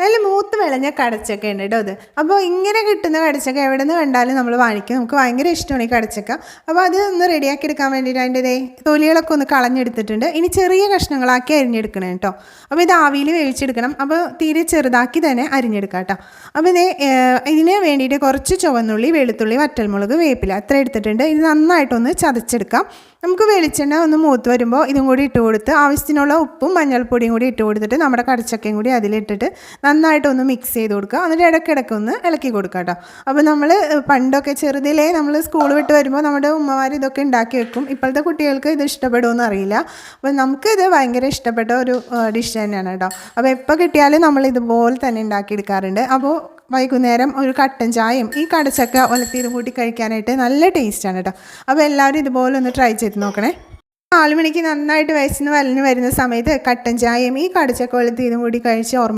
നല്ല മൂത്ത് വിളഞ്ഞ കടച്ചക്ക ഉണ്ട് കേട്ടോ അത്. അപ്പോൾ ഇങ്ങനെ കിട്ടുന്ന കടച്ചക്ക എവിടെ നിന്ന് കണ്ടാലും നമ്മൾ വാങ്ങിക്കും. നമുക്ക് ഭയങ്കര ഇഷ്ടമാണ് ഈ കടച്ചക്ക. അപ്പോൾ അത് ഒന്ന് റെഡിയാക്കി എടുക്കാൻ വേണ്ടിയിട്ട് അതിൻ്റെ തൊലികളൊക്കെ ഒന്ന് കളഞ്ഞെടുത്തിട്ടുണ്ട്. ഇനി ചെറിയ കഷ്ണങ്ങളാക്കി അരിഞ്ഞെടുക്കണം കേട്ടോ. അപ്പോൾ ഇത് ആവിയിൽ വേവിച്ചെടുക്കണം. അപ്പോൾ തീരെ ചെറുതാക്കി തന്നെ അരിഞ്ഞെടുക്കാം കേട്ടോ. അപ്പോൾ ഇതിന് വേണ്ടിയിട്ട് കുറച്ച് ചുവന്നുള്ളി, വെളുത്തുള്ളി, വറ്റൽമുളക്, വേപ്പില അത്ര എടുത്തിട്ടുണ്ട്. ഇത് നന്നായിട്ടൊന്ന് ചതച്ചെടുക്കാം. നമുക്ക് വെളിച്ചെണ്ണ ഒന്ന് മൂത്ത് വരുമ്പോൾ ഇതും കൂടി ഇട്ട് കൊടുത്ത് ആവശ്യത്തിനുള്ള ഉപ്പും മഞ്ഞൾപ്പൊടിയും കൂടി ഇട്ട് കൊടുത്തിട്ട് നമ്മുടെ കടച്ചക്കയും കൂടി അതിലിട്ടിട്ട് നന്നായിട്ടൊന്ന് മിക്സ് ചെയ്ത് കൊടുക്കുക. എന്നിട്ട് ഇടയ്ക്കിടയ്ക്ക് ഒന്ന് ഇളക്കി കൊടുക്കുക കേട്ടോ. അപ്പോൾ നമ്മൾ പണ്ടൊക്കെ ചെറുതിലേ നമ്മൾ സ്കൂൾ വിട്ട് വരുമ്പോൾ നമ്മുടെ ഉമ്മമാർ ഇതൊക്കെ ഉണ്ടാക്കി വെക്കും. ഇപ്പോഴത്തെ കുട്ടികൾക്ക് ഇത് ഇഷ്ടപ്പെടുമെന്ന് അറിയില്ല. അപ്പോൾ നമുക്കിത് ഭയങ്കര ഇഷ്ടപ്പെട്ട ഒരു ഡിഷ് തന്നെയാണ് കേട്ടോ. അപ്പോൾ എപ്പോൾ കിട്ടിയാലും നമ്മൾ ഇതുപോലെ തന്നെ ഉണ്ടാക്കിയെടുക്കാറുണ്ട്. അപ്പോൾ വൈകുന്നേരം ഒരു കട്ടൻ ചായയും ഈ കടച്ചക്ക ഒലത്തിയതും കൂട്ടി കഴിക്കാനായിട്ട് നല്ല ടേസ്റ്റാണ് കേട്ടോ. അപ്പോൾ എല്ലാവരും ഇതുപോലെ ഒന്ന് ട്രൈ ചെയ്ത് നോക്കണേ. 4 മണിക്ക് നന്നായിട്ട് വയസ്സിന് വലിഞ്ഞ് വരുന്ന സമയത്ത് കട്ടൻ ചായയും ഈ കടച്ചക്ക ഒലത്തിയതും കൂടി കഴിച്ച് ഓർമ്മ